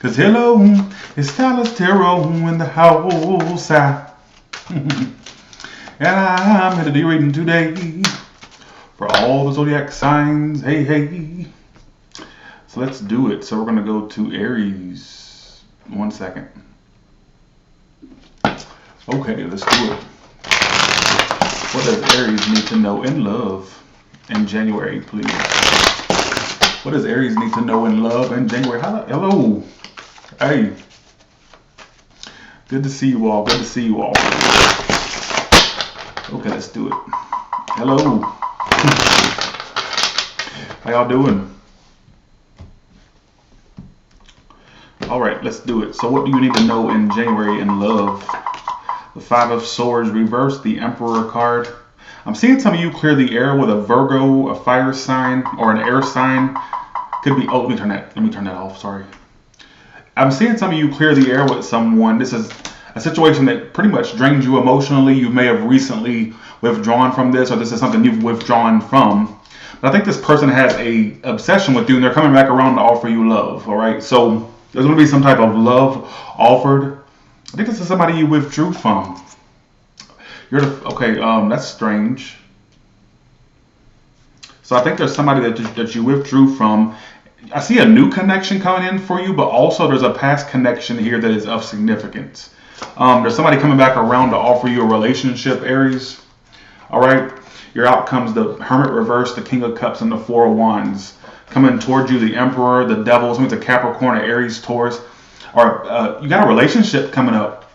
Cause hello, it's Tyler's Tarot in the house. And I'm here to do reading today for all the zodiac signs. Hey, hey. So let's do it. So we're gonna go to Aries. 1 second. Okay, let's do it. What does Aries need to know in love in January, please? What does Aries need to know in love in January? Hello. Hey. Good to see you all. Good to see you all. Okay, let's do it. Hello. How y'all doing? All right, let's do it. So what do you need to know in January in love? The Five of Swords reversed, the Emperor card. I'm seeing some of you clear the air with a Virgo, a fire sign, or an air sign. Could be, oh, let me turn that off, sorry. I'm seeing some of you clear the air with someone. This is a situation that pretty much drains you emotionally. You may have recently withdrawn from this, or this is something you've withdrawn from. But I think this person has a obsession with you, and they're coming back around to offer you love, all right? So there's going to be some type of love offered. I think this is somebody you withdrew from. Okay, that's strange. So I think there's somebody that you withdrew from. I see a new connection coming in for you, but also there's a past connection here that is of significance. There's somebody coming back around to offer you a relationship, Aries. All right, your outcomes: the Hermit reversed, the King of Cups, and the Four of Wands. Coming towards you, the Emperor, the Devil, some of the Capricorn, Aries, Taurus. Or you got a relationship coming up.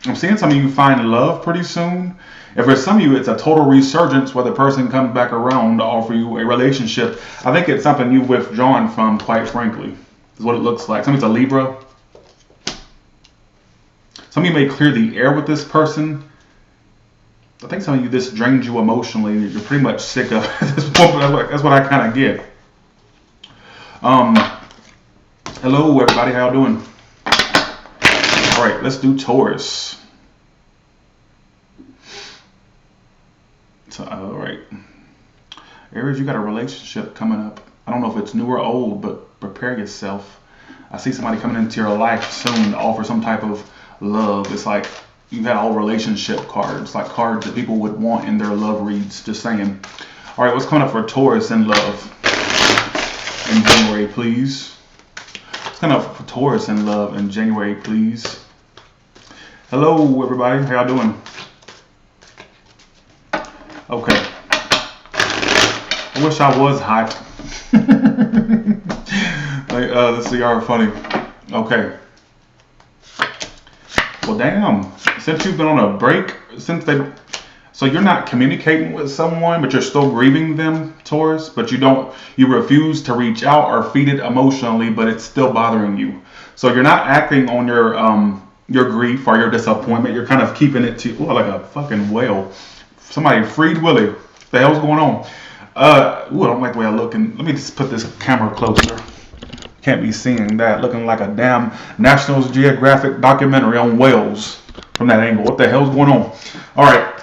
I'm seeing some of you find love pretty soon. If for some of you, it's a total resurgence where the person comes back around to offer you a relationship. I think it's something you've withdrawn from, quite frankly, is what it looks like. Some of it's a Libra. Some of you may clear the air with this person. I think some of you, this drains you emotionally. You're pretty much sick of it at this point. That's what I kind of get. Hello, everybody. How y'all doing? All right, let's do Taurus. So, all right. Aries, you got a relationship coming up. I don't know if it's new or old, but prepare yourself. I see somebody coming into your life soon to offer some type of love. It's like you've had all relationship cards, like cards that people would want in their love reads, just saying. All right, what's coming up for Taurus in love in January, please? What's coming up for Taurus in love in January, please? Hello, everybody. How y'all doing? Okay. I wish I was hot. Let's see, y'all are funny. Okay. Well, damn. Since you've been on a break, so you're not communicating with someone, but you're still grieving them, Taurus, but you refuse to reach out or feed it emotionally, but it's still bothering you. So you're not acting on your grief or your disappointment. You're kind of keeping it to, like a fucking whale. Somebody freed Willie. What the hell's going on? I don't like the way I look. Let me just put this camera closer. Can't be seeing that. Looking like a damn National Geographic documentary on whales from that angle. What the hell's going on? All right.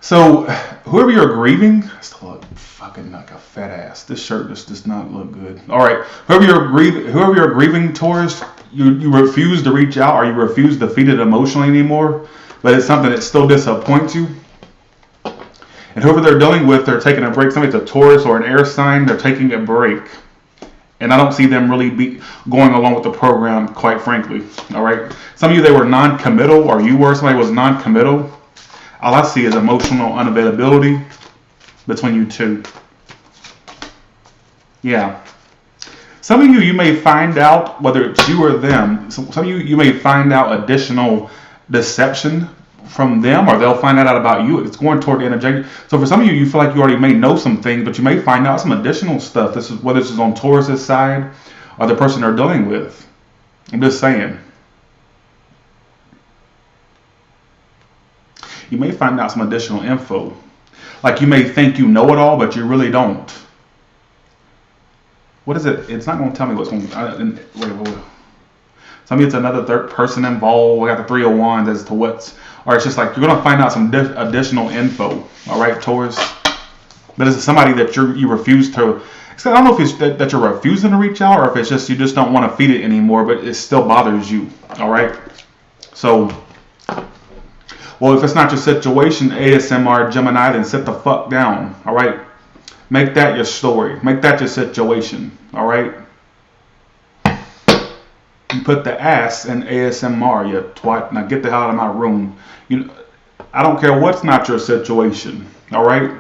So whoever you're grieving, I still look fucking like a fat ass. This shirt just does not look good. All right. Whoever you're grieving, Taurus, you refuse to reach out or you refuse to feed it emotionally anymore, but it's something that still disappoints you. And whoever they're dealing with, they're taking a break. Somebody's a Taurus or an air sign, they're taking a break. And I don't see them really going along with the program, quite frankly. All right. Some of you, they were non-committal, or somebody was non-committal. All I see is emotional unavailability between you two. Yeah. Some of you may find out, whether it's you or them, some of you may find out additional deception from them, or they'll find out about you. It's going toward the end of January. So for some of you, you feel like you already may know some things, but you may find out some additional stuff. Whether this is on Taurus's side or the person they're dealing with. I'm just saying. You may find out some additional info. Like you may think you know it all, but you really don't. What is it? It's not going to tell me what's going on. Wait. Some of you, it's another third person involved. We got the Three of Wands as to what's. Or it's just like you're going to find out some additional info. All right, Taurus. But it's somebody that you refuse to So I don't know if it's that you're refusing to reach out or if it's just you just don't want to feed it anymore, but it still bothers you. All right. So, well, if it's not your situation, ASMR Gemini, then sit the fuck down. All right. Make that your story. Make that your situation. All right. You put the ass in ASMR, you twat. Now get the hell out of my room. I don't care what's not your situation. All right.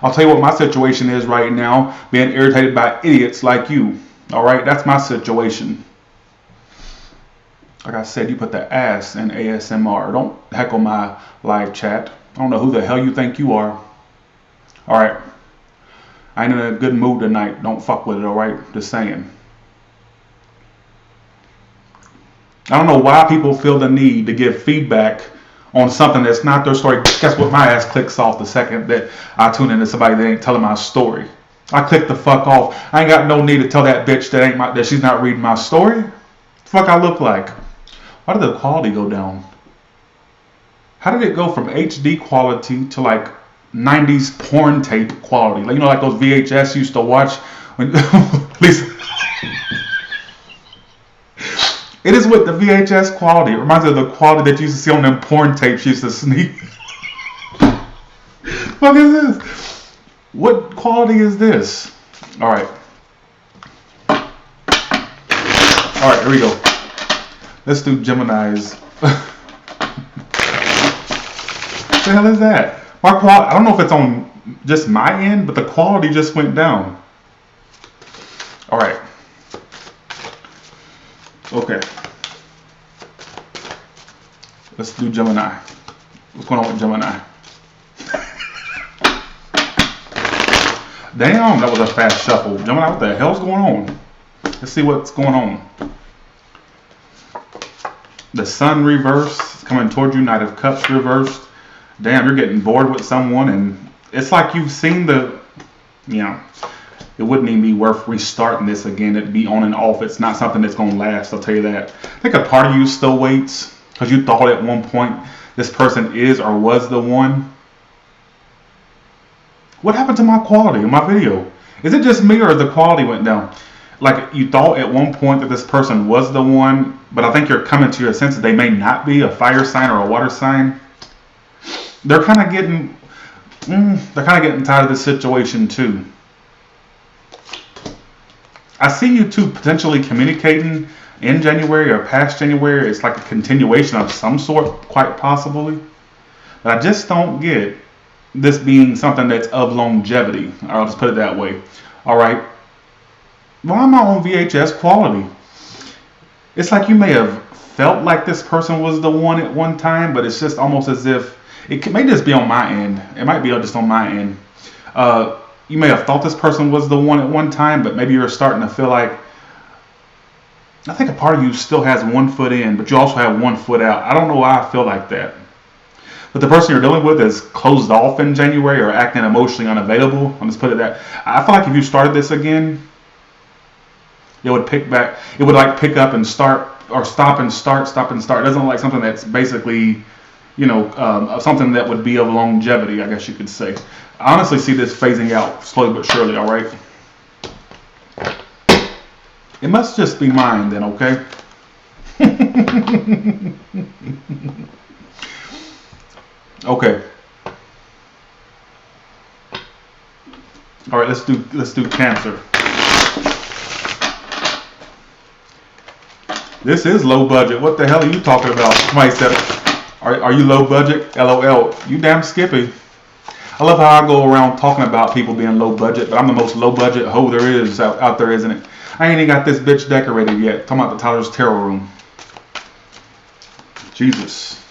I'll tell you what my situation is right now, being irritated by idiots like you. All right, that's my situation. Like I said, you put the ass in ASMR. Don't heckle my live chat. I don't know who the hell you think you are. All right. I ain't in a good mood tonight. Don't fuck with it, all right? Just saying. I don't know why people feel the need to give feedback on something that's not their story. Guess what? My ass clicks off the second that I tune into somebody that ain't telling my story. I click the fuck off. I ain't got no need to tell that bitch that she's not reading my story. The fuck I look like? Why did the quality go down? How did it go from HD quality to like 90s porn tape quality? Like, like those VHS used to watch when Lisa. It is with the VHS quality. It reminds me of the quality that you used to see on them porn tapes you used to sneak. What is this? What quality is this? Alright. Alright, here we go. Let's do Gemini's. What the hell is that? My quality, I don't know if it's on just my end, but the quality just went down. Alright. Okay. Let's do Gemini. What's going on with Gemini? Damn, that was a fast shuffle. Gemini, what the hell's going on? Let's see what's going on. The Sun reversed, coming toward you. Knight of Cups reversed. Damn, you're getting bored with someone, and it's like you've seen the, it wouldn't even be worth restarting this again. It'd be on and off. It's not something that's going to last, I'll tell you that. I think a part of you still waits because you thought at one point this person is or was the one. What happened to my quality in my video? Is it just me or the quality went down? Like you thought at one point that this person was the one, but I think you're coming to your senses they may not be, a fire sign or a water sign. They're kind of getting tired of this situation too. I see you two potentially communicating in January or past January. It's like a continuation of some sort, quite possibly. But I just don't get this being something that's of longevity. I'll just put it that way. All right. Why am I on VHS quality? It's like you may have felt like this person was the one at one time, but it's just almost as if it may just be on my end. It might be just on my end. You may have thought this person was the one at one time, but maybe you're starting to feel like, I think a part of you still has 1 foot in, but you also have 1 foot out. I don't know why I feel like that. But the person you're dealing with is closed off in January or acting emotionally unavailable. I'll just put it that. I feel like if you started this again, it would pick back. It would like pick up and start, or stop and start, stop and start. It doesn't look like something that's basically, something that would be of longevity, I guess you could say. I honestly see this phasing out slowly but surely, all right? It must just be mine then, okay? Okay. All right, let's do Cancer. This is low budget. What the hell are you talking about? Somebody said, are you low budget? LOL. You damn Skippy. I love how I go around talking about people being low budget, but I'm the most low budget hoe there is out there, isn't it? I ain't even got this bitch decorated yet. Talking about the Tyler's Tarot Room. Jesus.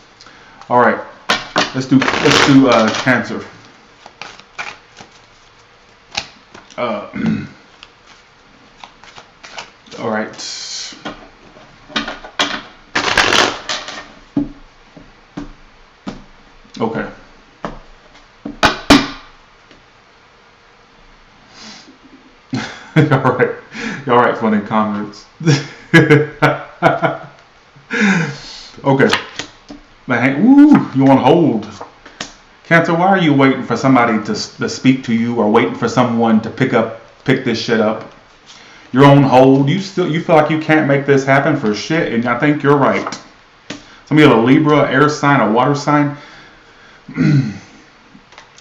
All right. Let's do Cancer. All right. Okay. All right, funny comments. Okay. Ooh, you on hold. Cancer, why are you waiting for somebody to speak to you or waiting for someone to pick up pick this shit up. You're on hold. You feel like you can't make this happen for shit, and I think you're right. Some of you are a Libra, air sign, a water sign.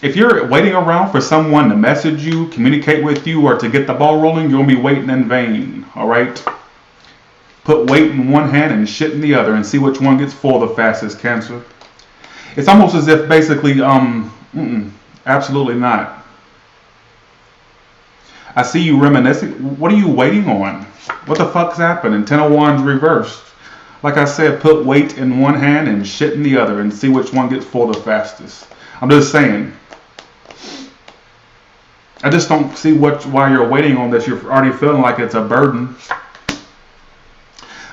If you're waiting around for someone to message you, communicate with you, or to get the ball rolling, you're gonna be waiting in vain. All right. Put weight in one hand and shit in the other, and see which one gets full the fastest, Cancer. It's almost as if basically, absolutely not. I see you reminiscing. What are you waiting on? What the fuck's happening? 10 of Wands reversed. Like I said, put weight in one hand and shit in the other, and see which one gets full the fastest. I'm just saying. I just don't see why you're waiting on this. You're already feeling like it's a burden.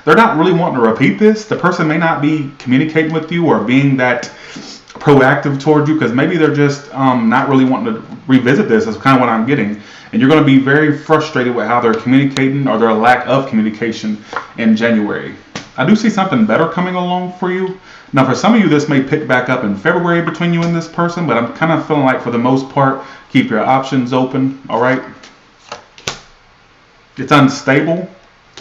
They're not really wanting to repeat this. The person may not be communicating with you or being that proactive toward you, because maybe they're just not really wanting to revisit this. That's kind of what I'm getting. And you're going to be very frustrated with how they're communicating or their lack of communication in January. I do see something better coming along for you. Now, for some of you, this may pick back up in February between you and this person, but I'm kind of feeling like for the most part, keep your options open, all right? It's unstable.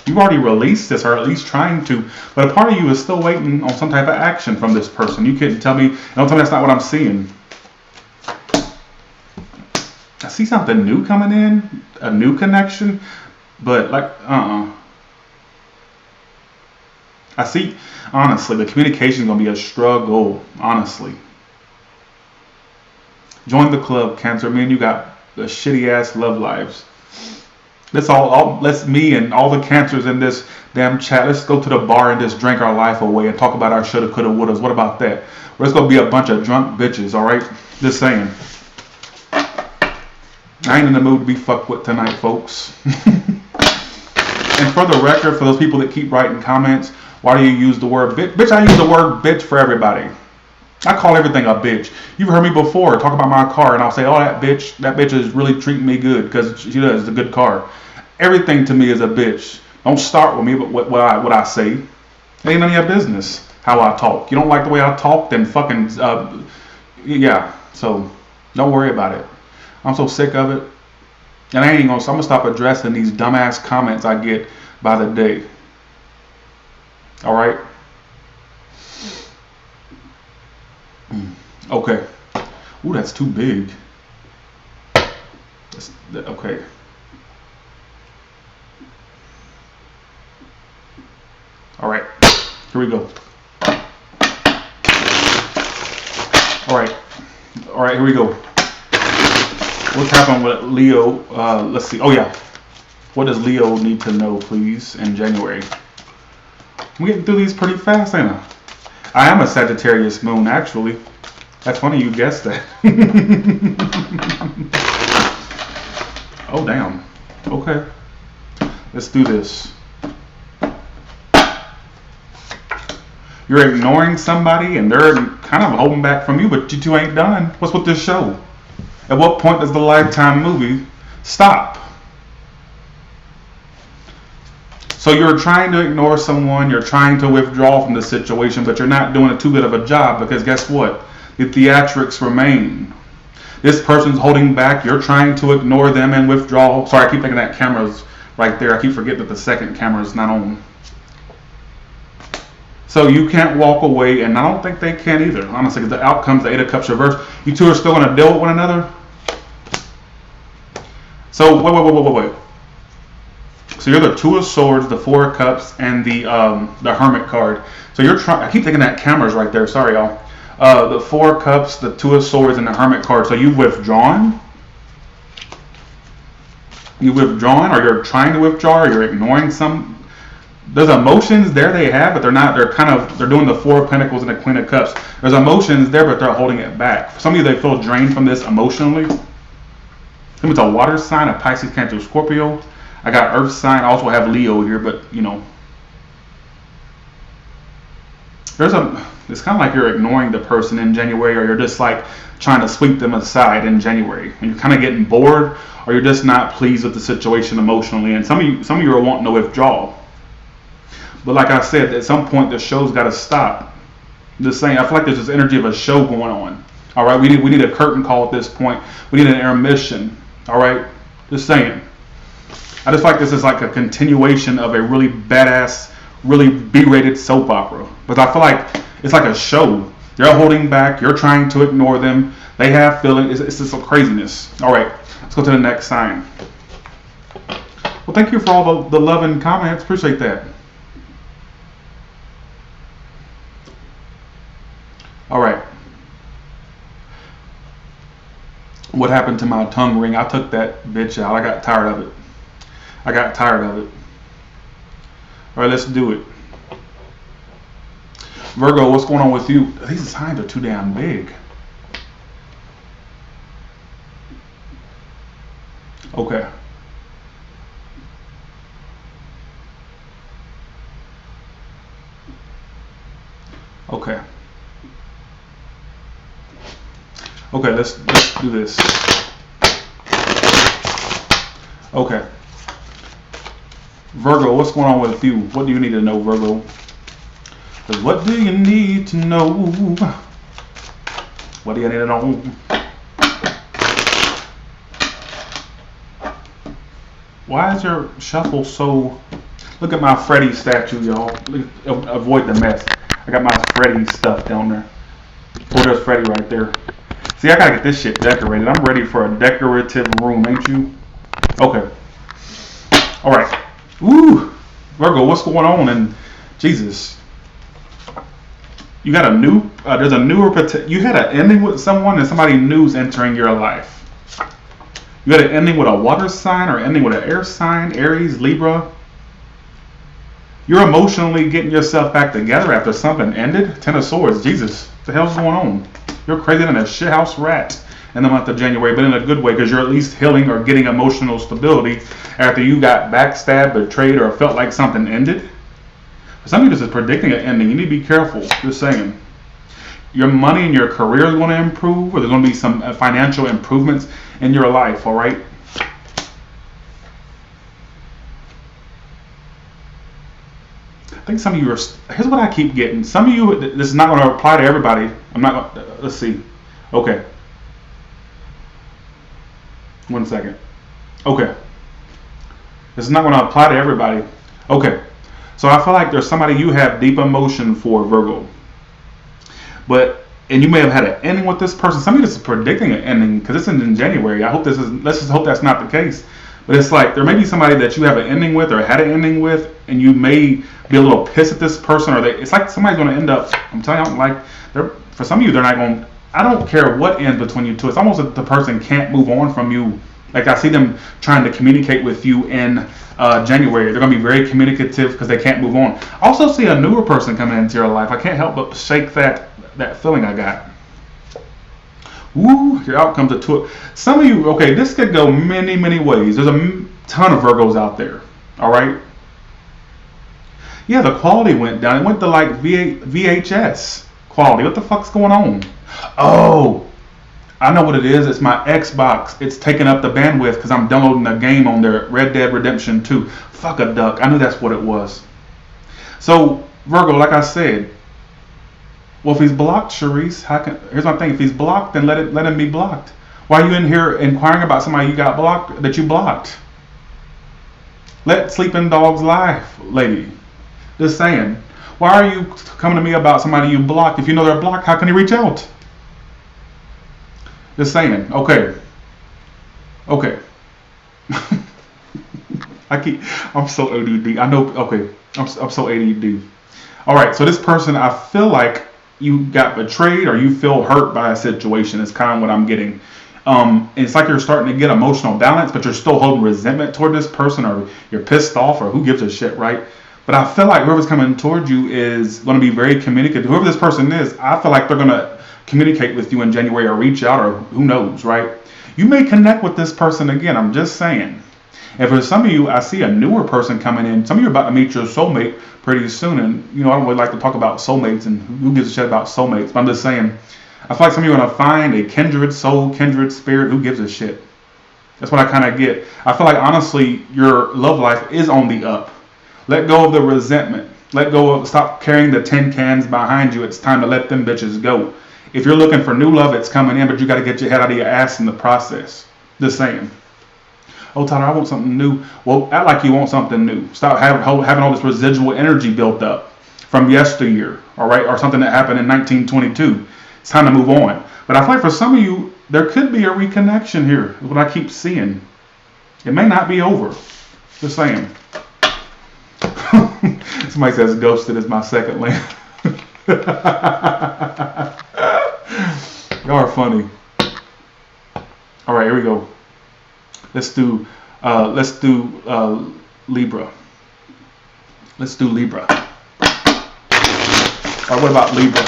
You've already released this, or at least trying to, but a part of you is still waiting on some type of action from this person. You can't tell me, don't tell me that's not what I'm seeing. I see something new coming in, a new connection, but like, I see, honestly, the communication is going to be a struggle, honestly. Join the club, Cancer. Me and you got the shitty ass love lives. Let's me and all the Cancers in this damn chat, let's go to the bar and just drink our life away and talk about our shoulda, coulda, wouldas. What about that? We're just going to be a bunch of drunk bitches, all right? Just saying. I ain't in the mood to be fucked with tonight, folks. And for the record, for those people that keep writing comments, why do you use the word bitch? Bitch, I use the word bitch for everybody. I call everything a bitch. You've heard me before talk about my car, and I'll say, oh, that bitch is really treating me good because she does. It's a good car. Everything to me is a bitch. Don't start with me, but what I say. It ain't none of your business how I talk. You don't like the way I talk, then fucking, yeah. So don't worry about it. I'm so sick of it. And so I'm going to stop addressing these dumbass comments I get by the day. All right? Okay. Ooh, that's too big. Okay. All right. Here we go. All right, here we go. What's happening with Leo? Let's see. Oh, yeah. What does Leo need to know, please, in January? I'm getting through these pretty fast, ain't I? I am a Sagittarius moon, actually. That's funny you guessed that. Oh, damn. Okay. Let's do this. You're ignoring somebody and they're kind of holding back from you, but you two ain't done. What's with this show? At what point does the Lifetime movie stop? So you're trying to ignore someone, you're trying to withdraw from the situation, but you're not doing too good of a job because guess what? The theatrics remain. This person's holding back, you're trying to ignore them and withdraw. Sorry, I keep thinking that camera's right there. I keep forgetting that the second camera is not on. So you can't walk away, and I don't think they can either, honestly, because the outcome's the Eight of Cups reversed. You two are still going to deal with one another? So, wait. So you're the Two of Swords, the Four of Cups, and the Hermit card. So you're trying, I keep thinking that camera's right there, sorry y'all. The Four of Cups, the Two of Swords, and the Hermit card. So you've withdrawn? You've withdrawn, or you're trying to withdraw, or you're ignoring some. There's emotions there they have, but they're doing the Four of Pentacles and the Queen of Cups. There's emotions there, but they're holding it back. For some of you, they feel drained from this emotionally. It's a water sign, a Pisces, Cancer, Scorpio. I got Earth sign. I also have Leo here, but you know. It's kind of like you're ignoring the person in January, or you're just like trying to sweep them aside in January. And you're kind of getting bored, or you're just not pleased with the situation emotionally. And some of you are wanting to withdraw. But like I said, at some point the show's got to stop. I'm just saying, I feel like there's this energy of a show going on. All right, we need a curtain call at this point. We need an intermission. All right, just saying. I just feel like this is like a continuation of a really badass, really B-rated soap opera. But I feel like it's like a show. They're holding back. You're trying to ignore them. They have feelings. It's just some craziness. All right, let's go to the next sign. Well, thank you for all the love and comments. Appreciate that. All right. What happened to my tongue ring? I took that bitch out. I got tired of it. All right, let's do it. Virgo, what's going on with you? These signs are too damn big. Okay. Okay. Okay, let's do this. Okay. Virgo, what's going on with you? What do you need to know, Virgo? What do you need to know? What do you need to know? Why is your shuffle so... Look at my Freddy statue, y'all. Avoid the mess. I got my Freddy stuff down there. Oh, there's Freddy right there. See, I gotta get this shit decorated. I'm ready for a decorative room, ain't you? Okay. Alright. Ooh. Virgo, what's going on? And Jesus. You got a new... there's a newer... You had an ending with someone and somebody new's entering your life. You had an ending with a water sign or ending with an air sign, Aries, Libra. You're emotionally getting yourself back together after something ended. Ten of Swords, Jesus, what the hell's going on? You're crazier than a shithouse rat in the month of January, but in a good way because you're at least healing or getting emotional stability after you got backstabbed, betrayed, or felt like something ended. For some of you, this is predicting an ending. You need to be careful, just saying. Your money and your career is going to improve, or there's going to be some financial improvements in your life, all right? I think some of you are, here's what I keep getting. Some of you, this is not going to apply to everybody. I'm not going to, let's see. Okay. 1 second. Okay. This is not going to apply to everybody. Okay. So I feel like there's somebody you have deep emotion for, Virgo. And you may have had an ending with this person. Some of you, this is predicting an ending because it's in January. Let's just hope that's not the case. But it's like there may be somebody that you have an ending with or had an ending with, and you may be a little pissed at this person, or it's like somebody's going to end up. I'm telling you, like for some of you, they're not going. I don't care what ends between you two. It's almost like the person can't move on from you. Like I see them trying to communicate with you in January. They're going to be very communicative because they can't move on. I also see a newer person coming into your life. I can't help but shake that feeling I got. Woo, your outcome's a tour. Some of you, okay, this could go many, many ways. There's a ton of Virgos out there, all right? Yeah, the quality went down. It went to like VHS quality. What the fuck's going on? Oh, I know what it is. It's my Xbox. It's taking up the bandwidth because I'm downloading a game on there, Red Dead Redemption 2. Fuck a duck. I knew that's what it was. So, Virgo, like I said, well, if he's blocked, Charisse, here's my thing. If he's blocked, then let him be blocked. Why are you in here inquiring about somebody you got blocked, that you blocked? Let sleeping dogs lie, lady. Just saying. Why are you coming to me about somebody you blocked? If you know they're blocked, how can you reach out? Just saying. Okay. Okay. I'm so ADD. I know. Okay. I'm so ADD. All right. So this person, I feel like you got betrayed or you feel hurt by a situation. It's kind of what I'm getting. It's like you're starting to get emotional balance, but you're still holding resentment toward this person, or you're pissed off, or who gives a shit, right? But I feel like whoever's coming toward you is going to be very communicative. Whoever this person is, I feel like they're going to communicate with you in January or reach out, or who knows, right? You may connect with this person again. I'm just saying. And for some of you, I see a newer person coming in. Some of you are about to meet your soulmate pretty soon. And, I don't really like to talk about soulmates and who gives a shit about soulmates. But I'm just saying, I feel like some of you are going to find a kindred soul, kindred spirit. Who gives a shit? That's what I kind of get. I feel like, honestly, your love life is on the up. Let go of the resentment. Stop carrying the tin cans behind you. It's time to let them bitches go. If you're looking for new love, it's coming in, but you got to get your head out of your ass in the process. Just saying. Oh, Tyler, I want something new. Well, act like you want something new. Stop having all this residual energy built up from yesteryear, all right, or something that happened in 1922. It's time to move on. But I feel like for some of you, there could be a reconnection here, is what I keep seeing. It may not be over. Just saying. Somebody says ghosted is my second land. Y'all are funny. All right, here we go. Let's do Libra. Let's do Libra. All right, what about Libra?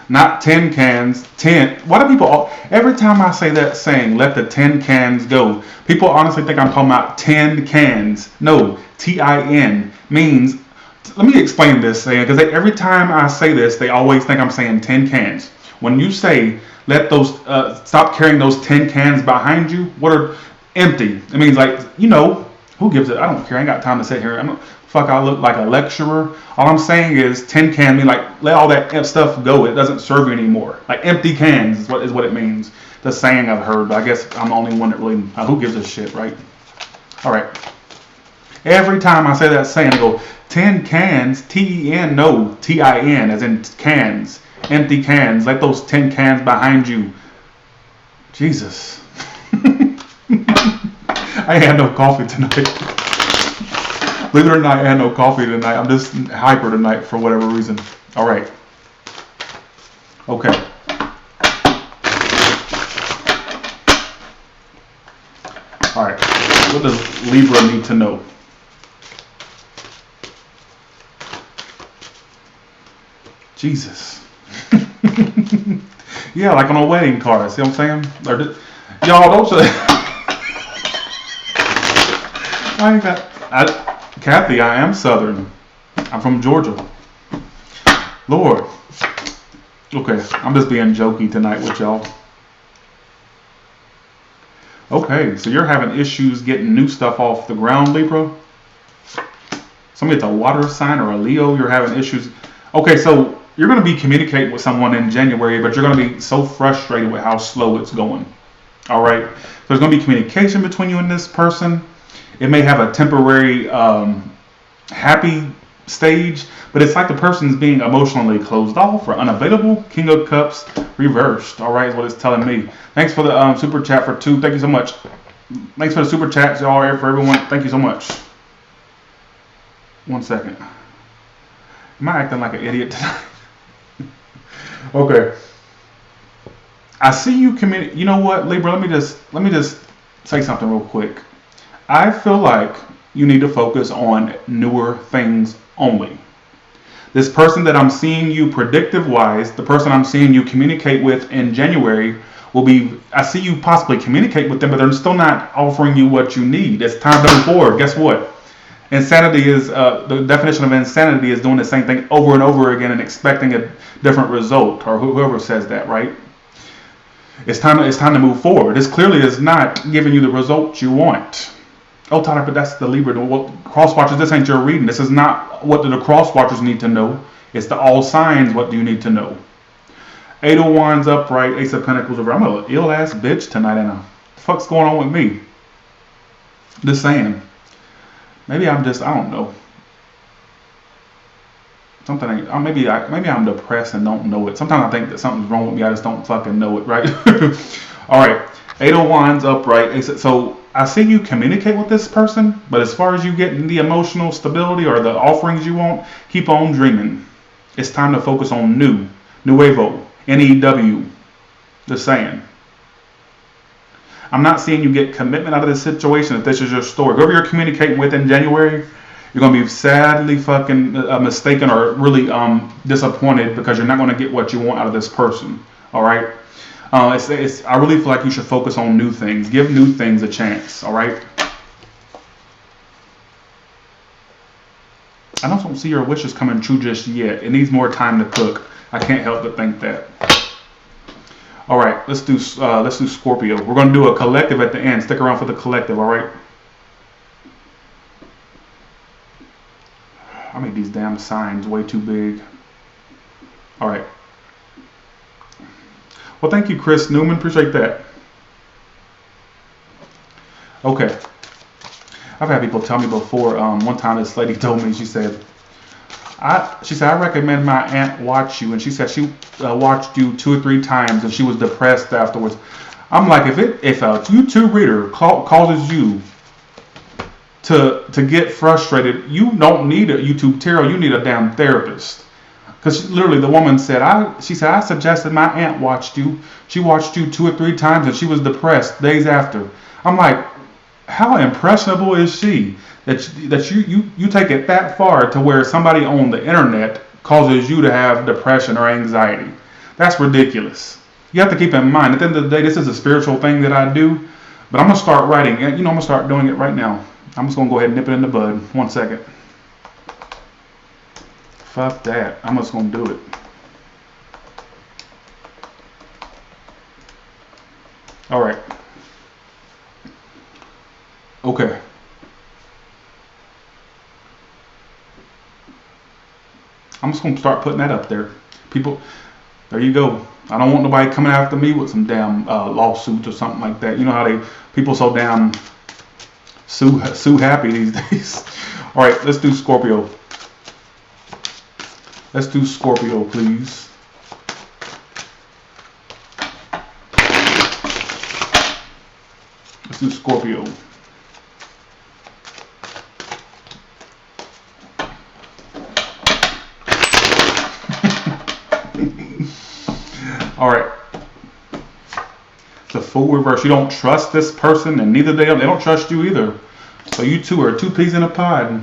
Not tin cans, 10. Why do people, every time I say that saying, let the tin cans go, people honestly think I'm talking about 10 cans. No, T-I-N means, let me explain this saying, because every time I say this, they always think I'm saying 10 cans. When you say, let those, stop carrying those 10 cans behind you, what are empty? It means like, you know, who gives it? I don't care. I ain't got time to sit here. I look like a lecturer. All I'm saying is 10 can mean like let all that stuff go. It doesn't serve you anymore. Like empty cans is what it means. The saying I've heard, but I guess I'm the only one that really, who gives a shit, right? All right. Every time I say that saying, I go 10 cans, T-E-N, no, T-I-N, as in cans, empty cans. Let those 10 cans behind you. Jesus. I had no coffee tonight. Believe it or not, I had no coffee tonight. I'm just hyper tonight for whatever reason. All right. Okay. All right. What does Libra need to know? Jesus. Yeah, like on a wedding card. See what I'm saying? Y'all don't say. Kathy, I am Southern. I'm from Georgia. Lord. Okay, I'm just being jokey tonight with y'all. Okay, so you're having issues getting new stuff off the ground, Libra? Somebody that's a water sign or a Leo, you're having issues. Okay, so you're going to be communicating with someone in January, but you're going to be so frustrated with how slow it's going. All right? There's going to be communication between you and this person. It may have a temporary happy stage, but it's like the person's being emotionally closed off or unavailable. King of Cups reversed. All right, is what it's telling me. Thanks for the super chat for 2. Thank you so much. Thanks for the super chats, y'all, for everyone. Thank you so much. 1 second. Am I acting like an idiot tonight? Okay. I see you commit. You know what, Libra? Let me just say something real quick. I feel like you need to focus on newer things only. This person that I'm seeing you predictive-wise, the person I'm seeing you communicate with in January will be, I see you possibly communicate with them, but they're still not offering you what you need. It's time to move forward. Guess what? Insanity is, the definition of insanity is doing the same thing over and over again and expecting a different result, or whoever says that, right? It's time to move forward. This clearly is not giving you the results you want. Oh, Tyler, but that's the Libra. Well, cross watchers, this ain't your reading. This is not what do the cross watchers need to know. It's the all signs. What do you need to know? 8 of Wands upright, Ace of Pentacles over. I'm an ill ass bitch tonight, and what the fuck's going on with me? Just saying. Maybe I'm just, I don't know. Something ain't, maybe I'm depressed and don't know it. Sometimes I think that something's wrong with me. I just don't fucking know it, right? All right. 8 of Wands upright. So I see you communicate with this person, but as far as you getting the emotional stability or the offerings you want, keep on dreaming. It's time to focus on new. Nuevo. N-E-W. Just saying. I'm not seeing you get commitment out of this situation if this is your story. Whoever you're communicating with in January, you're going to be sadly fucking mistaken or really disappointed because you're not going to get what you want out of this person. All right? I really feel like you should focus on new things. Give new things a chance. All right? I don't see your wishes coming true just yet. It needs more time to cook. I can't help but think that. All right, let's do Scorpio. We're going to do a collective at the end. Stick around for the collective, all right? I made these damn signs way too big. All right. Well, thank you, Chris Newman. Appreciate that. I've had people tell me before. One time this lady told me, she said, I recommend my aunt watch you, and she said she watched you 2 or 3 times, and she was depressed afterwards. I'm like, if a YouTube reader causes you to get frustrated, you don't need a YouTube tarot, you need a damn therapist. Because literally the woman said, she said, I suggested my aunt watched you. She watched you 2 or 3 times and she was depressed days after. I'm like, how impressionable is she that you take it that far to where somebody on the internet causes you to have depression or anxiety? That's ridiculous. You have to keep in mind, at the end of the day, this is a spiritual thing that I do, but I'm going to start writing. I'm going to start doing it right now. I'm just going to go ahead and nip it in the bud. 1 second. Fuck that. I'm just going to do it. All right. Okay. I'm just going to start putting that up there. People, there you go. I don't want nobody coming after me with some damn lawsuits or something like that. You know how people so damn sue happy these days. All right, let's do Scorpio. Let's do Scorpio, please. Let's do Scorpio. All right. The Fool reverse. You don't trust this person, and neither they don't trust you either. So you two are 2 peas in a pod.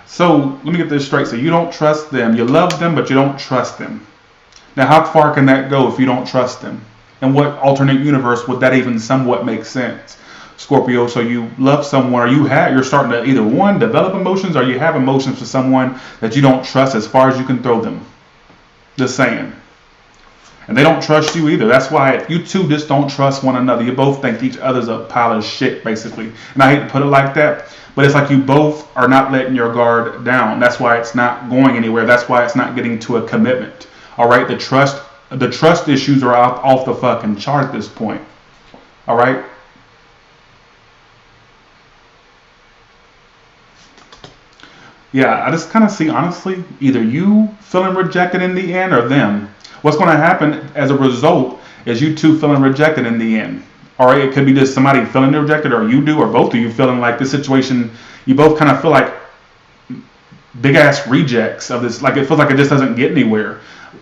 So let me get this straight. So you don't trust them. You love them, but you don't trust them. Now, how far can that go if you don't trust them? And what alternate universe would that even somewhat make sense? Scorpio, so you love someone, or you're starting to either one, develop emotions, or you have emotions for someone that you don't trust as far as you can throw them. Just saying. And they don't trust you either. That's why you two just don't trust one another. You both think each other's a pile of shit, basically. And I hate to put it like that, but it's like you both are not letting your guard down. That's why it's not going anywhere. That's why it's not getting to a commitment. All right, the trust issues are off the fucking chart at this point. All right. Yeah, I just kind of see, honestly, either you feeling rejected in the end or them. What's going to happen as a result is you two feeling rejected in the end. All right, it could be just somebody feeling rejected, or you do, or both of you feeling like this situation, you both kind of feel like big ass rejects of this. Like it feels like it just doesn't get anywhere.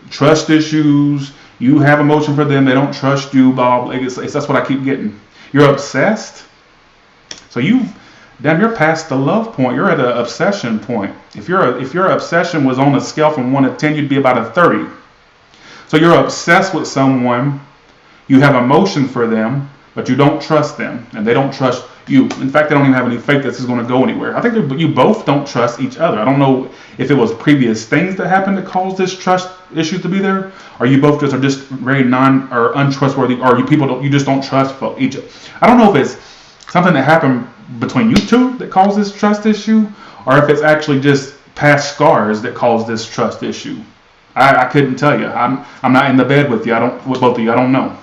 Trust issues, you have emotion for them, they don't trust you, blah, blah. That's what I keep getting. You're obsessed. So you're past the love point. You're at an obsession point. If your obsession was on a scale from 1 to 10, you'd be about a 30. So you're obsessed with someone, you have emotion for them, but you don't trust them, and they don't trust you. In fact, they don't even have any faith that this is going to go anywhere. I think you both don't trust each other. I don't know if it was previous things that happened to cause this trust issue to be there, or you both are just very untrustworthy, or you just don't trust each other. I don't know if it's something that happened between you two that caused this trust issue, or if it's actually just past scars that caused this trust issue. I couldn't tell you. I'm not in the bed with you. With both of you. I don't know.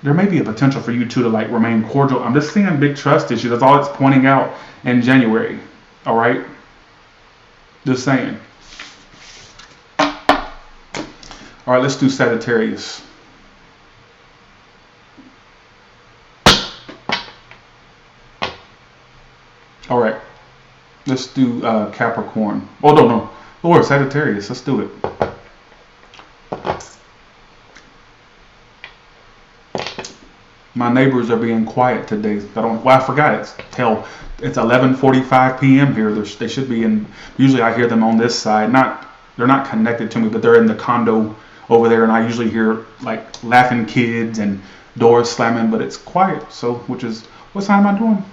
There may be a potential for you two to remain cordial. I'm just seeing big trust issues. That's all it's pointing out in January. All right. Just saying. All right. Let's do Sagittarius. All right. Let's do Capricorn. Oh, no. Lord, Sagittarius. Let's do it. My neighbors are being quiet today. I forgot it's 11:45 p.m. here. They should be in. Usually I hear them on this side. They're not connected to me, but they're in the condo over there, and I usually hear laughing kids and doors slamming, but it's quiet. So, what time am I doing?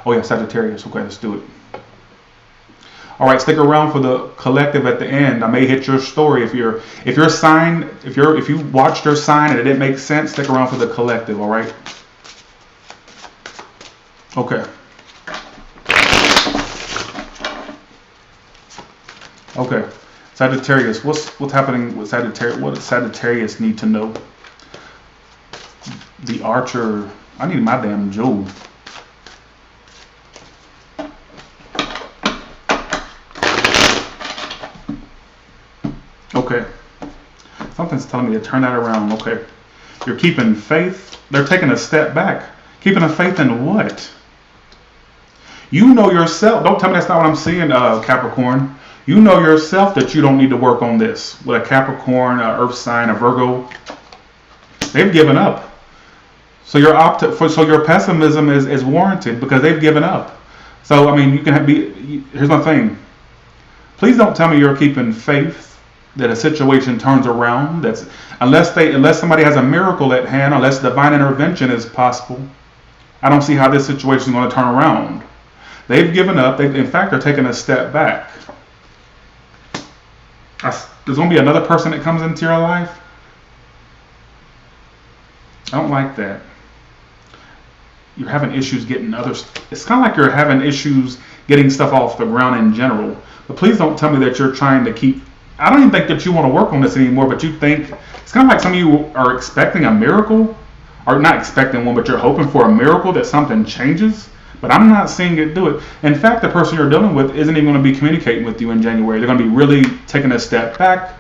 Oh yeah, Sagittarius. Okay, let's do it. All right, stick around for the collective at the end. I may hit your story if you watched your sign and it didn't make sense. Stick around for the collective. All right. Okay. Okay. Sagittarius. What's happening with Sagittarius? What does Sagittarius need to know? The Archer. I need my damn jewel. Okay. Something's telling me to turn that around. Okay. You're keeping faith. They're taking a step back. Keeping a faith in what? You know yourself. Don't tell me that's not what I'm seeing, Capricorn. You know yourself that you don't need to work on this. With a Capricorn, a Earth sign, a Virgo, they've given up. So your pessimism is warranted because they've given up. So I mean, you can be. Here's my thing. Please don't tell me you're keeping faith that a situation turns around. That's unless somebody has a miracle at hand, unless divine intervention is possible. I don't see how this situation is going to turn around. They've given up. In fact, they're taking a step back. There's going to be another person that comes into your life. I don't like that. You're having issues getting others. It's kind of like you're having issues getting stuff off the ground in general. But please don't tell me that you're trying to keep. I don't even think that you want to work on this anymore, but you think it's kind of like some of you are expecting a miracle, or not expecting one, but you're hoping for a miracle that something changes. But I'm not seeing it do it. In fact, the person you're dealing with isn't even going to be communicating with you in January. They're going to be really taking a step back.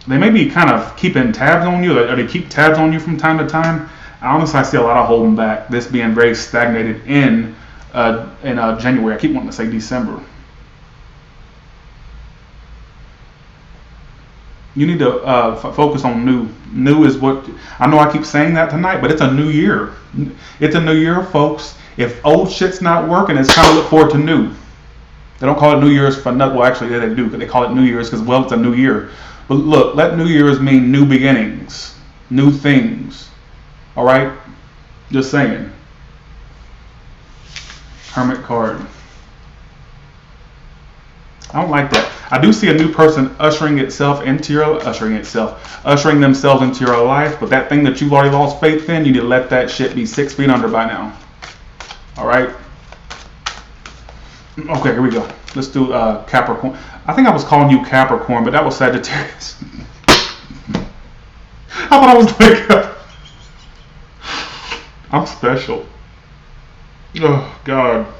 They may be kind of keeping tabs on you, or they keep tabs on you from time to time. Honestly, I see a lot of holding back. This being very stagnated in January. I keep wanting to say December. You need to focus on new. New is what, I know I keep saying that tonight, but it's a new year. It's a new year, folks. If old shit's not working, it's time to look forward to new. They don't call it New Year's for nothing. Well, actually, they do. They call it New Year's because, well, it's a new year. But look, let New Year's mean new beginnings, new things. All right? Just saying. Hermit card. I don't like that. I do see a new person ushering themselves into your life, but that thing that you've already lost faith in, you need to let that shit be 6 feet under by now. All right. Okay, here we go. Let's do Capricorn. I think I was calling you Capricorn, but that was Sagittarius. I thought I was like, I'm special. Oh God.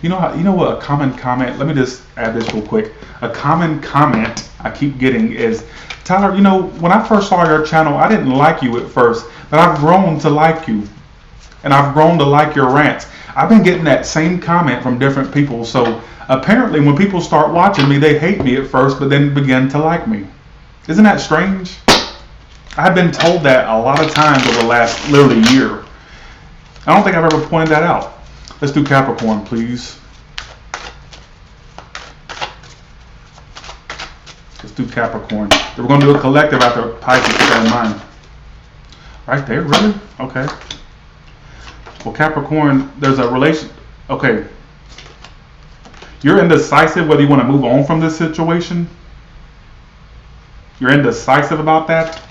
You know what a common comment, let me just add this real quick. A common comment I keep getting is, Tyler, you know, when I first saw your channel, I didn't like you at first, but I've grown to like you. And I've grown to like your rants. I've been getting that same comment from different people. So apparently when people start watching me, they hate me at first, but then begin to like me. Isn't that strange? I've been told that a lot of times over the last literally year. I don't think I've ever pointed that out. Let's do Capricorn, please. Let's do Capricorn. We're going to do a collective after Pisces, keep that in mind. Right there, really? Okay. Well, Capricorn, there's a relation. Okay. You're indecisive whether you want to move on from this situation. You're indecisive about that.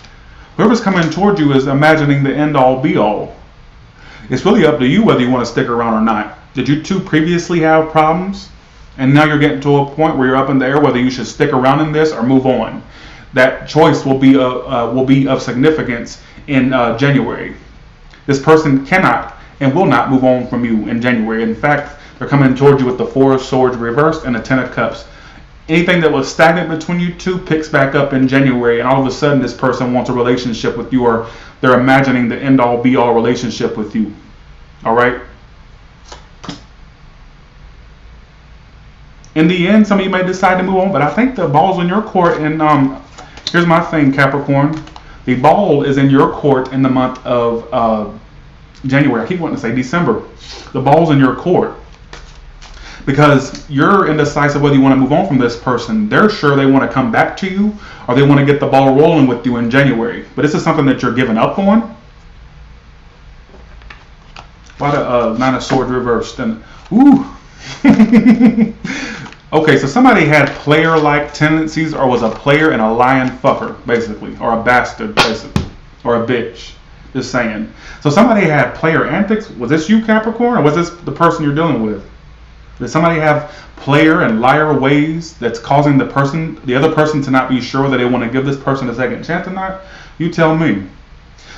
Whoever's coming toward you is imagining the end all be all. It's really up to you whether you want to stick around or not. Did you two previously have problems? And now you're getting to a point where you're up in the air whether you should stick around in this or move on. That choice will be of significance in January. This person cannot and will not move on from you in January. In fact, they're coming toward you with the Four of Swords reversed and the Ten of Cups. Anything that was stagnant between you two picks back up in January, and all of a sudden this person wants a relationship with you, or they're imagining the end-all be-all relationship with you. All right? In the end, some of you may decide to move on, but I think the ball's in your court. And here's my thing, Capricorn. The ball is in your court in the month of January. I keep wanting to say December. The ball's in your court. Because you're indecisive whether you want to move on from this person. They're sure they want to come back to you, or they want to get the ball rolling with you in January. But this is something that you're giving up on. Why the Nine of Swords reversed? And ooh. Okay, so somebody had player-like tendencies, or was a player and a lying fucker, basically, or a bastard, basically, or a bitch. Just saying. So somebody had player antics. Was this you, Capricorn, or was this the person you're dealing with? Does somebody have player and liar ways that's causing the other person to not be sure that they want to give this person a second chance or not? You tell me.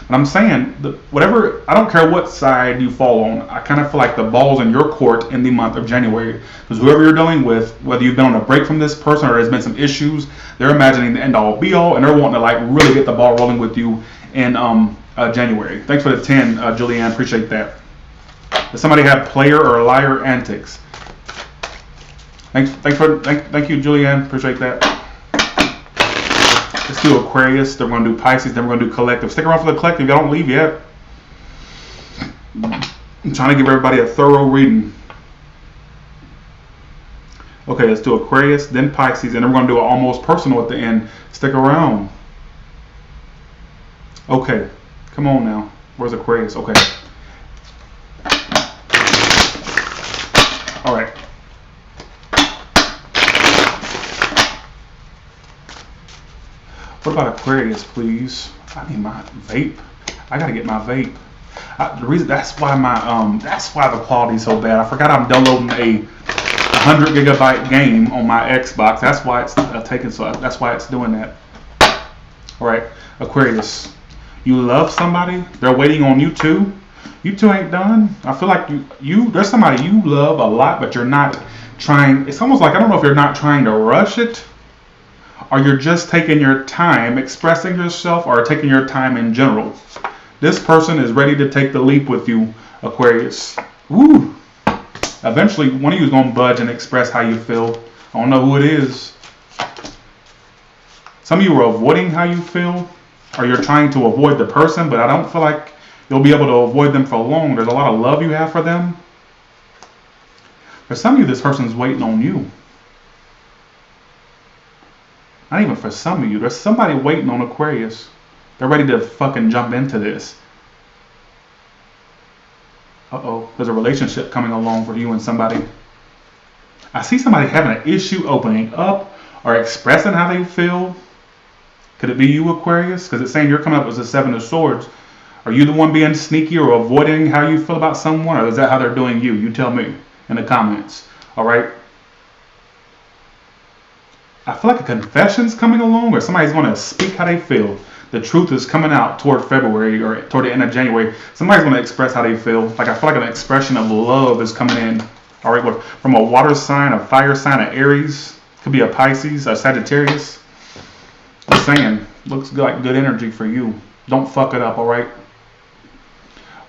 But I'm saying, whatever, I don't care what side you fall on, I kind of feel like the ball's in your court in the month of January. Because whoever you're dealing with, whether you've been on a break from this person or there's been some issues, they're imagining the end all be all, and they're wanting to like really get the ball rolling with you in January. Thanks for the 10, Julianne, appreciate that. Does somebody have player or liar antics? Thank you, Julianne, appreciate that. Let's do Aquarius, then we're going to do Pisces, then we're going to do collective. Stick around for the collective, y'all don't leave yet. I'm trying to give everybody a thorough reading. Okay, let's do Aquarius, then Pisces, and then we're going to do it almost personal at the end. Stick around. Okay, come on now. Where's Aquarius? Okay. All right. What about Aquarius, please? I need my vape. I gotta get my vape. That's why the quality's so bad. I forgot I'm downloading a 100 gigabyte game on my Xbox. That's why it's taking so. That's why it's doing that. All right, Aquarius. You love somebody. They're waiting on you too. You two ain't done. I feel like there's somebody you love a lot, but you're not trying. It's almost like, I don't know if you're not trying to rush it, or you're just taking your time expressing yourself, or taking your time in general. This person is ready to take the leap with you, Aquarius. Woo! Eventually, one of you is going to budge and express how you feel. I don't know who it is. Some of you are avoiding how you feel, or you're trying to avoid the person, but I don't feel like you'll be able to avoid them for long. There's a lot of love you have for them. For some of you, this person's waiting on you. Not even for some of you. There's somebody waiting on Aquarius. They're ready to fucking jump into this. Uh-oh. There's a relationship coming along for you and somebody. I see somebody having an issue opening up or expressing how they feel. Could it be you, Aquarius? Because it's saying you're coming up as the 7 of Swords. Are you the one being sneaky or avoiding how you feel about someone? Or is that how they're doing you? You tell me in the comments. All right? I feel like a confession's coming along, or somebody's going to speak how they feel. The truth is coming out toward February or toward the end of January. Somebody's going to express how they feel. Like, I feel like an expression of love is coming in. All right, from a water sign, a fire sign, an Aries, could be a Pisces, a Sagittarius. I'm saying, looks like good energy for you. Don't fuck it up. All right.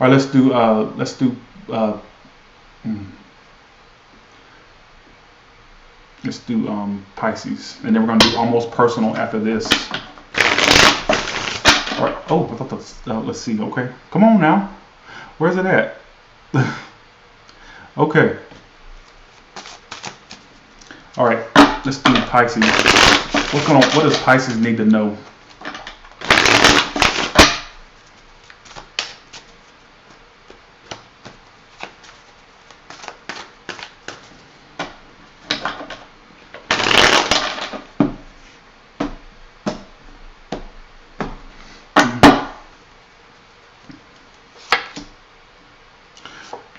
All right, let's do Pisces, and then we're going to do almost personal after this. All right. Oh, I thought that's, let's see. Okay, come on now. Where's it at? Okay. All right. Let's do Pisces. What's going on? What does Pisces need to know?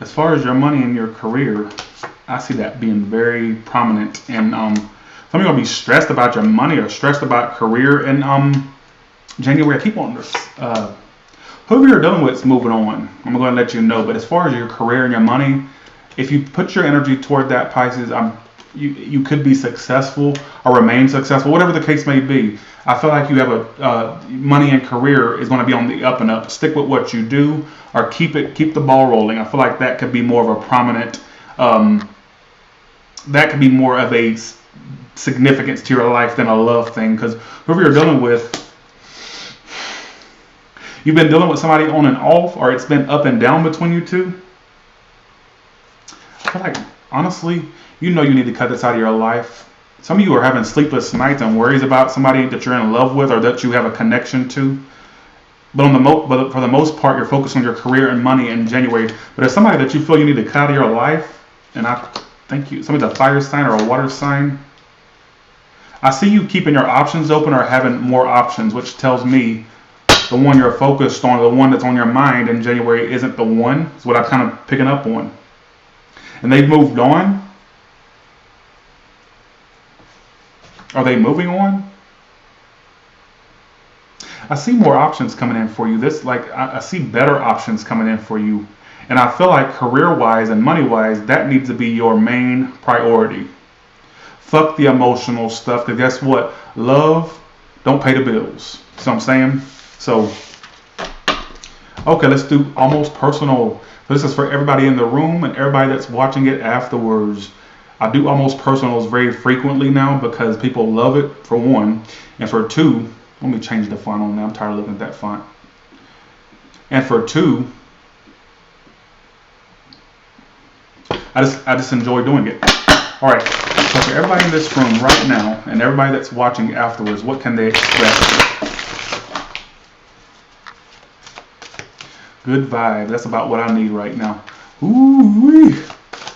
As far as your money and your career, I see that being very prominent. And some of you are going to be stressed about your money or stressed about career in January. I keep on this. Whoever you're dealing with is moving on. I'm going to let you know. But as far as your career and your money, if you put your energy toward that, Pisces, you could be successful or remain successful, whatever the case may be. I feel like you have money and career is going to be on the up and up. Stick with what you do, or keep the ball rolling. I feel like that could be more of a prominent, that could be more of a significance to your life than a love thing. Because whoever you're dealing with, you've been dealing with somebody on and off, or it's been up and down between you two. I feel like, honestly, you know you need to cut this out of your life. Some of you are having sleepless nights and worries about somebody that you're in love with or that you have a connection to. But for the most part, you're focused on your career and money in January. But there's somebody that you feel you need to cut out of your life, and I thank you. Somebody's a fire sign or a water sign. I see you keeping your options open or having more options, which tells me the one you're focused on, the one that's on your mind in January, isn't the one. Is what I'm kind of picking up on. And they've moved on. Are they moving on? I see more options coming in for you. I see better options coming in for you. And I feel like career-wise and money-wise, that needs to be your main priority. Fuck the emotional stuff, because guess what? Love don't pay the bills. See what I'm saying? So, okay, let's do almost personal. This is for everybody in the room and everybody that's watching it afterwards. I do almost personals very frequently now because people love it, for one. And for two, let me change the font on now. I'm tired of looking at that font. And for two, I just enjoy doing it. All right. So for everybody in this room right now and everybody that's watching afterwards, what can they expect? Good vibe. That's about what I need right now. Ooh,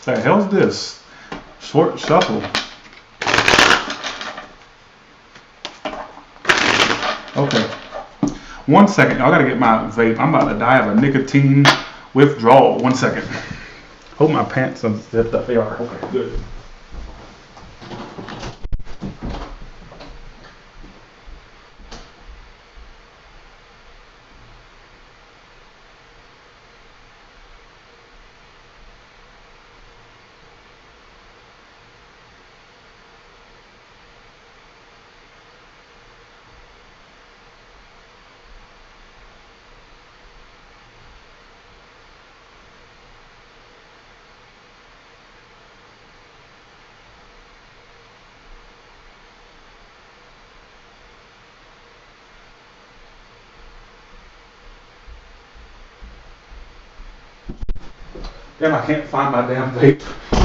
the hell's this? Short shuffle. Okay. 1 second. I gotta get my vape. I'm about to die of a nicotine withdrawal. 1 second. Hope my pants are zipped up. They are. Okay, good. Damn, I can't find my damn vape.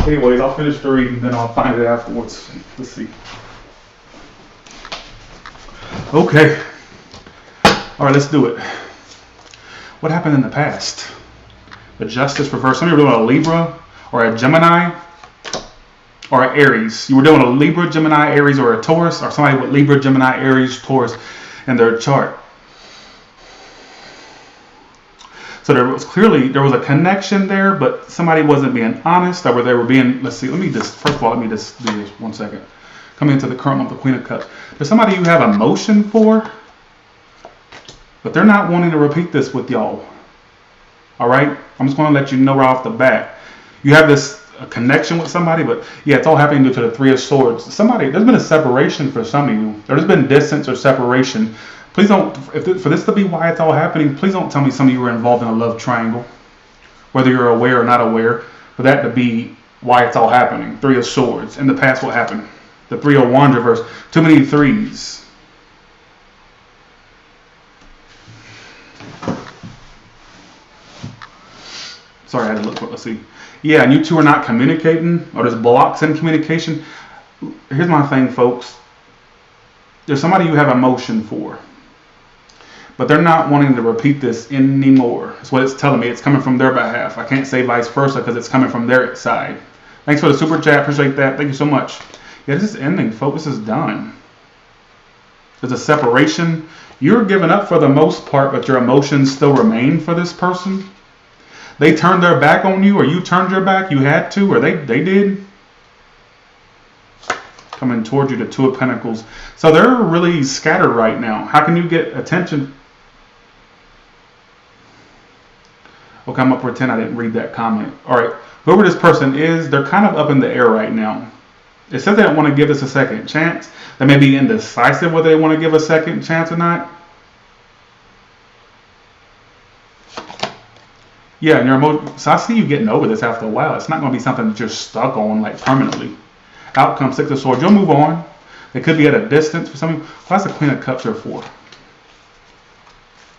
Anyways, I'll finish the reading, then I'll find it afterwards. Let's see. Okay. All right, let's do it. What happened in the past? The Justice reversed. Some of you were doing a Libra or a Gemini or an Aries. You were doing a Libra, Gemini, Aries, or a Taurus, or somebody with Libra, Gemini, Aries, Taurus in their chart. So there was a connection there, but somebody wasn't being honest, or they were being, let's see, first of all, let me just do this 1 second. Coming into the current month of Queen of Cups. There's somebody you have emotion for, but they're not wanting to repeat this with y'all. All right? I'm just going to let you know right off the bat. You have this connection with somebody, but yeah, it's all happening due to the Three of Swords. There's been a separation for some of you. There's been distance or separation. Please don't, for this to be why it's all happening, please don't tell me some of you were involved in a love triangle, whether you're aware or not aware, for that to be why it's all happening. Three of Swords. In the past, what happened? The Three of Wands reverse. Too many threes. Sorry, I had to look. Let's see. Yeah, and you two are not communicating, or there's blocks in communication. Here's my thing, folks. There's somebody you have emotion for, but they're not wanting to repeat this anymore. That's what it's telling me. It's coming from their behalf. I can't say vice versa because it's coming from their side. Thanks for the super chat. Appreciate that. Thank you so much. Yeah, this is ending, folks. This is done. There's a separation. You're giving up for the most part, but your emotions still remain for this person. They turned their back on you, or you turned your back. You had to, or they did. Coming toward you, the Two of Pentacles. So they're really scattered right now. How can you get attention? Okay, I'm going to pretend I didn't read that comment. All right, whoever this person is, they're kind of up in the air right now. It says they don't want to give this a second chance. They may be indecisive whether they want to give a second chance or not. Yeah, and your emotion. So I see you getting over this after a while. It's not going to be something that you're stuck on like permanently. Outcome, Six of Swords. You'll move on. It could be at a distance for some of you. What's the Queen of Cups here for?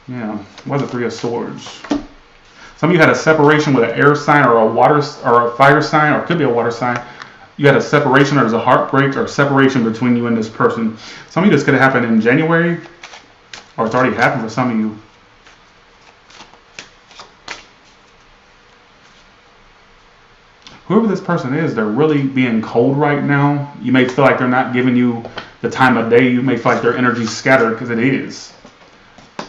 Yeah, what's the Three of Swords? Some of you had a separation with an air sign or a water or a fire sign, or it could be a water sign. You had a separation, or there's a heartbreak or a separation between you and this person. Some of you, this could have happened in January, or it's already happened for some of you. Whoever this person is, they're really being cold right now. You may feel like they're not giving you the time of day. You may feel like their energy's scattered, because it is.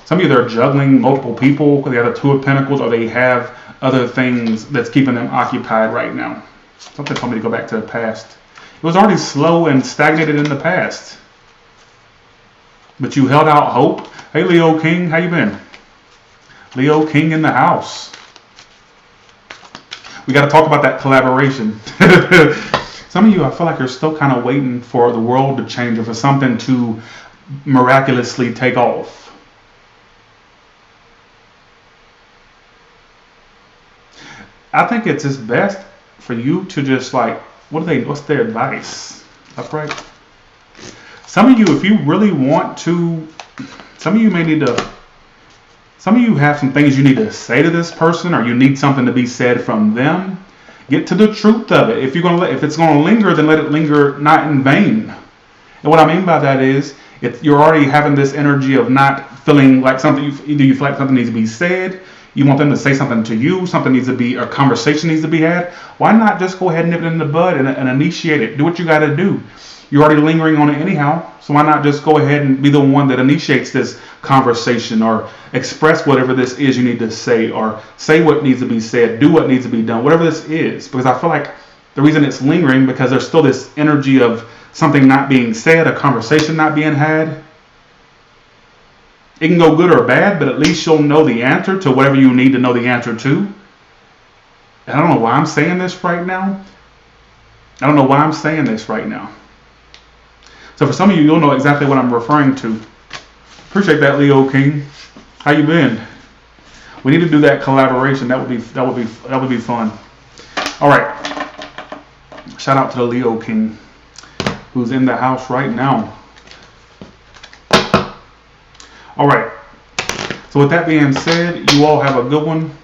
Some of you, they're juggling multiple people because they have the Two of Pentacles, or they have other things that's keeping them occupied right now. Something told me to go back to the past. It was already slow and stagnated in the past. But you held out hope. Hey, Leo King, how you been? Leo King in the house. We got to talk about that collaboration. Some of you, I feel like you're still kind of waiting for the world to change or for something to miraculously take off. I think it's just best for you to just like, what's their advice? Upright. Some of you, if you really want to, some of you have some things you need to say to this person, or you need something to be said from them. Get to the truth of it. If it's gonna linger, then let it linger, not in vain. And what I mean by that is, if you're already having this energy of not feeling like something, either you feel like something needs to be said, you want them to say something to you, something needs to be, a conversation needs to be had. Why not just go ahead and nip it in the bud and initiate it? Do what you got to do. You're already lingering on it anyhow, so why not just go ahead and be the one that initiates this conversation, or express whatever this is you need to say, or say what needs to be said, do what needs to be done, whatever this is. Because I feel like the reason it's lingering, because there's still this energy of something not being said, a conversation not being had. It can go good or bad, but at least you'll know the answer to whatever you need to know the answer to. And I don't know why I'm saying this right now. So for some of you, you'll know exactly what I'm referring to. Appreciate that, Leo King. How you been? We need to do that collaboration. That would be fun. All right. Shout out to the Leo King, who's in the house right now. All right. So with that being said, you all have a good one,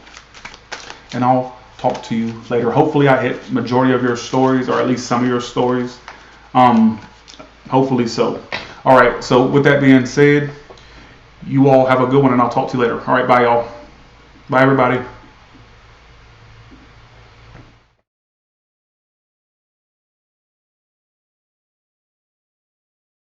and I'll talk to you later. Hopefully I hit majority of your stories, or at least some of your stories. Hopefully so. All right. So with that being said, you all have a good one, and I'll talk to you later. All right. Bye, y'all. Bye, everybody.